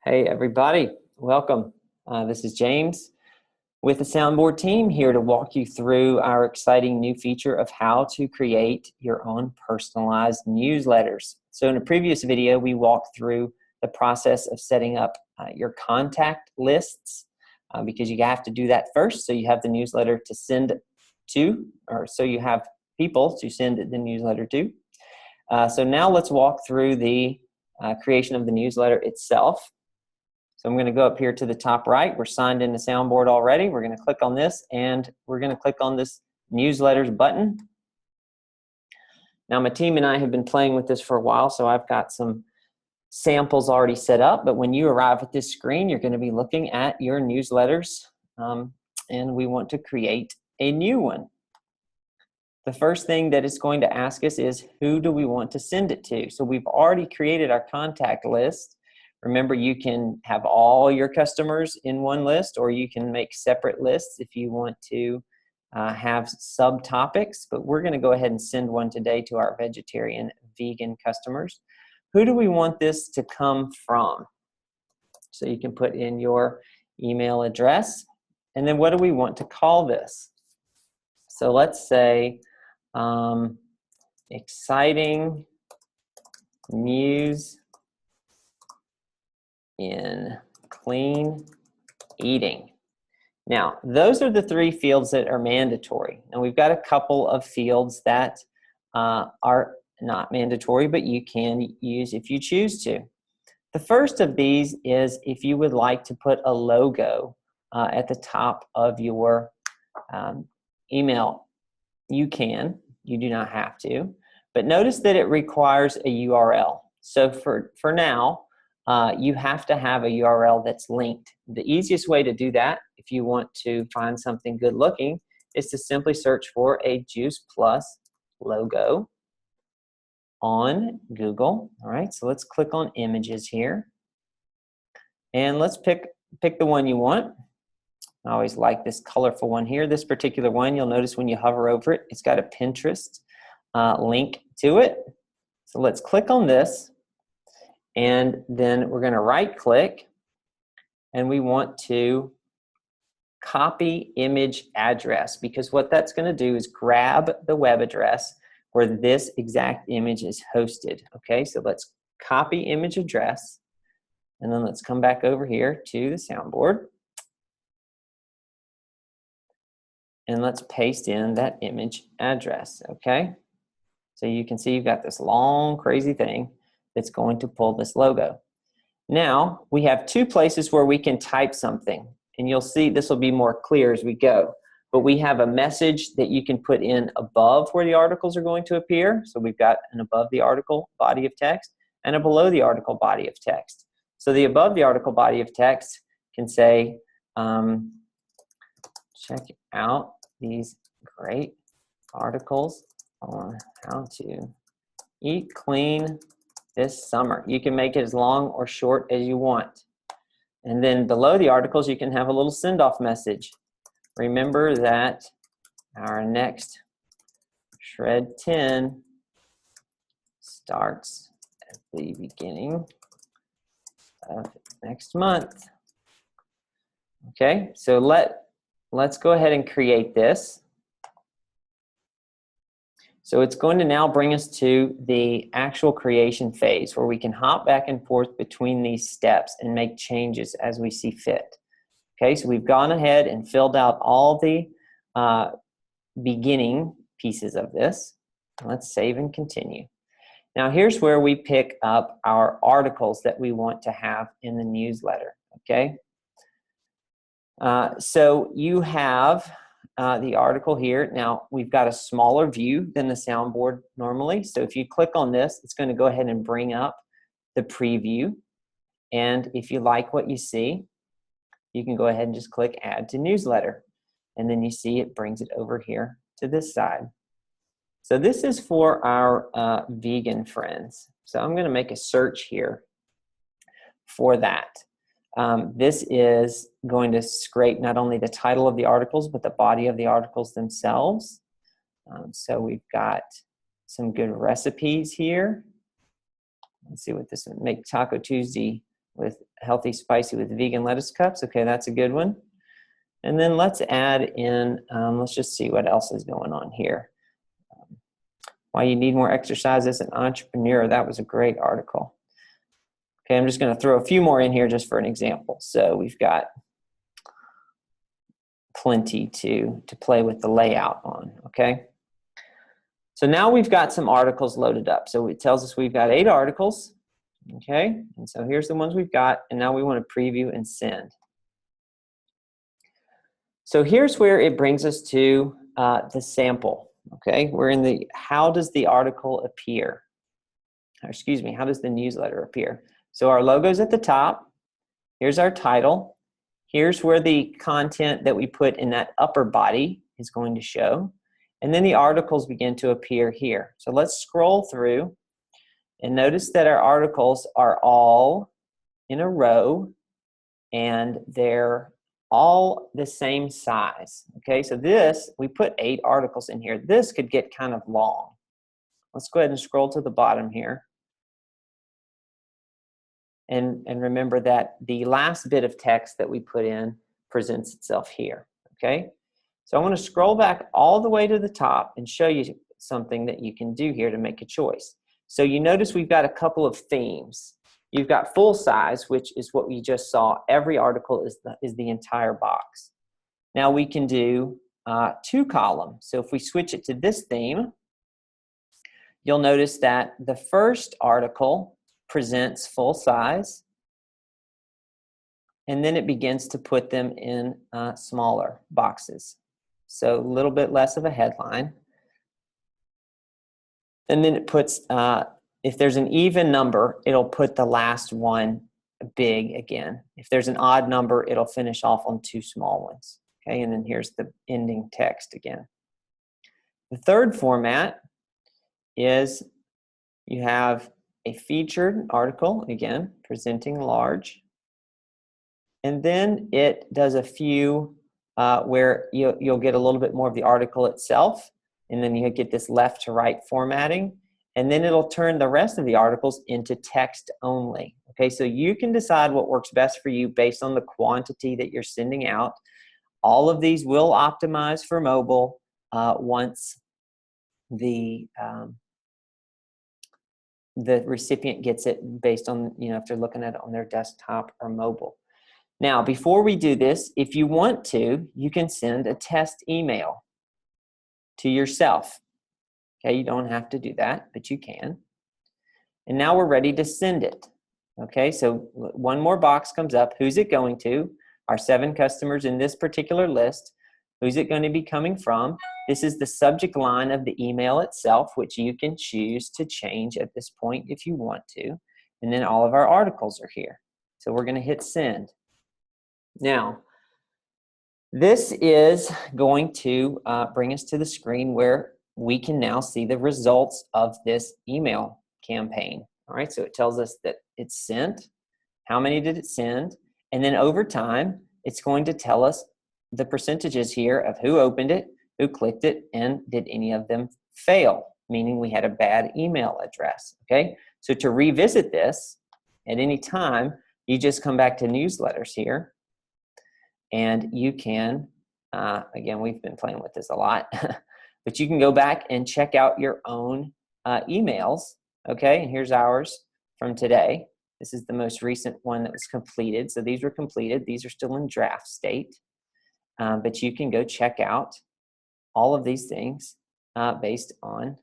Hey everybody, welcome. This is James with the Soundboard team here to walk you through our exciting new feature of how to create your own personalized newsletters. So in a previous video, we walked through the process of setting up your contact lists because you have to do that first so you have the newsletter to send to, or so you have people to send the newsletter to. So now let's walk through the creation of the newsletter itself. So I'm going to go up here to the top right. We're signed into Soundboard already. We're going to click on this, and we're going to click on this newsletters button. Now my team and I have been playing with this for a while, so I've got some samples already set up. But when you arrive at this screen, you're going to be looking at your newsletters, and we want to create a new one. The first thing that it's going to ask us is, who do we want to send it to? So we've already created our contact list. Remember, you can have all your customers in one list, or you can make separate lists if you want to have subtopics, but we're going to go ahead and send one today to our vegetarian, vegan customers. Who do we want this to come from? So you can put in your email address, and then what do we want to call this? So let's say exciting news in clean eating. Now, those are the three fields that are mandatory. And we've got a couple of fields that are not mandatory, but you can use if you choose to. The first of these is if you would like to put a logo at the top of your email. You can, you do not have to, but notice that it requires a URL. So for now, you have to have a URL that's linked. The easiest way to do that, if you want to find something good looking, is to simply search for a Juice Plus logo on Google. All right, so let's click on images here. And let's pick the one you want. I always like this colorful one here. This particular one, you'll notice when you hover over it, it's got a Pinterest link to it. So let's click on this. And then we're going to right click, and we want to copy image address, because what that's going to do is grab the web address where this exact image is hosted. Okay, so let's copy image address, and then let's come back over here to the Soundboard, and let's paste in that image address. Okay, so you can see you've got this long crazy thing that's going to pull this logo. Now, we have two places where we can type something, and you'll see this will be more clear as we go. But we have a message that you can put in above where the articles are going to appear. So we've got an above the article body of text and a below the article body of text. So the above the article body of text can say, check out these great articles on how to eat clean this summer. You can make it as long or short as you want. And then below the articles, you can have a little send-off message. Remember that our next Shred 10 starts at the beginning of next month. Okay, so let's go ahead and create this. So it's going to now bring us to the actual creation phase where we can hop back and forth between these steps and make changes as we see fit. Okay, so we've gone ahead and filled out all the beginning pieces of this. Let's save and continue. Now here's where we pick up our articles that we want to have in the newsletter. Okay, so you have the article here. Now we've got a smaller view than the Soundboard normally. So if you click on this, it's going to go ahead and bring up the preview. And if you like what you see, you can go ahead and just click Add to Newsletter. And then you see it brings it over here to this side. So this is for our vegan friends. So I'm going to make a search here for that. This is going to scrape not only the title of the articles, but the body of the articles themselves. So we've got some good recipes here. Let's see what this one, make Taco Tuesday with healthy spicy with vegan lettuce cups. Okay, that's a good one. And then let's add in, let's just see what else is going on here. Why you need more exercise as an entrepreneur. That was a great article. Okay, I'm just going to throw a few more in here just for an example. So we've got plenty to play with the layout on, okay? So now we've got some articles loaded up. So it tells us we've got 8 articles, okay? And so here's the ones we've got, and now we want to preview and send. So here's where it brings us to the sample, okay? We're in the, how does the article appear? Or excuse me, how does the newsletter appear? So our logo's at the top. Here's our title. Here's where the content that we put in that upper body is going to show. And then the articles begin to appear here. So let's scroll through and notice that our articles are all in a row and they're all the same size. Okay, so this, we put 8 articles in here. This could get kind of long. Let's go ahead and scroll to the bottom here. And remember that the last bit of text that we put in presents itself here, okay? So I want to scroll back all the way to the top and show you something that you can do here to make a choice. So you notice we've got a couple of themes. You've got full size, which is what we just saw. Every article is the entire box. Now we can do 2 columns. So if we switch it to this theme, you'll notice that the first article presents full size, and then it begins to put them in smaller boxes. So a little bit less of a headline. And then it puts, if there's an even number, it'll put the last one big again. If there's an odd number, it'll finish off on 2 small ones. Okay, and then here's the ending text again. The third format is you have a featured article, again, presenting large. And then it does a few where you'll get a little bit more of the article itself, and then you get this left to right formatting, and then it'll turn the rest of the articles into text only. Okay, so you can decide what works best for you based on the quantity that you're sending out. All of these will optimize for mobile once the recipient gets it based on, if they're looking at it on their desktop or mobile. Now, before we do this, if you want to, you can send a test email to yourself. Okay, you don't have to do that, but you can. And now we're ready to send it. Okay, so one more box comes up. Who's it going to? Our 7 customers in this particular list. Who's it going to be coming from? This is the subject line of the email itself, which you can choose to change at this point if you want to. And then all of our articles are here. So we're going to hit send. Now, this is going to bring us to the screen where we can now see the results of this email campaign. All right, so it tells us that it's sent, how many did it send, and then over time, it's going to tell us the percentages here of who opened it, who clicked it, and did any of them fail, meaning we had a bad email address, okay? So to revisit this at any time, you just come back to newsletters here, and you can, again, we've been playing with this a lot, but you can go back and check out your own emails, okay? And here's ours from today. This is the most recent one that was completed. So these were completed. These are still in draft state. But you can go check out all of these things based on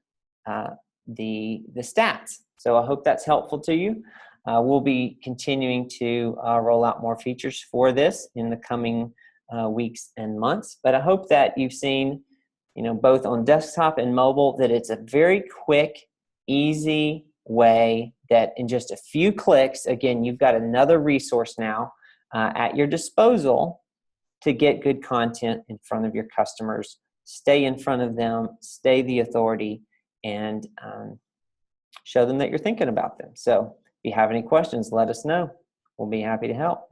the stats. So I hope that's helpful to you. We'll be continuing to roll out more features for this in the coming weeks and months. But I hope that you've seen, both on desktop and mobile, that it's a very quick, easy way that in just a few clicks, again, you've got another resource now at your disposal to get good content in front of your customers, stay in front of them, stay the authority, and show them that you're thinking about them. So if you have any questions, let us know. We'll be happy to help.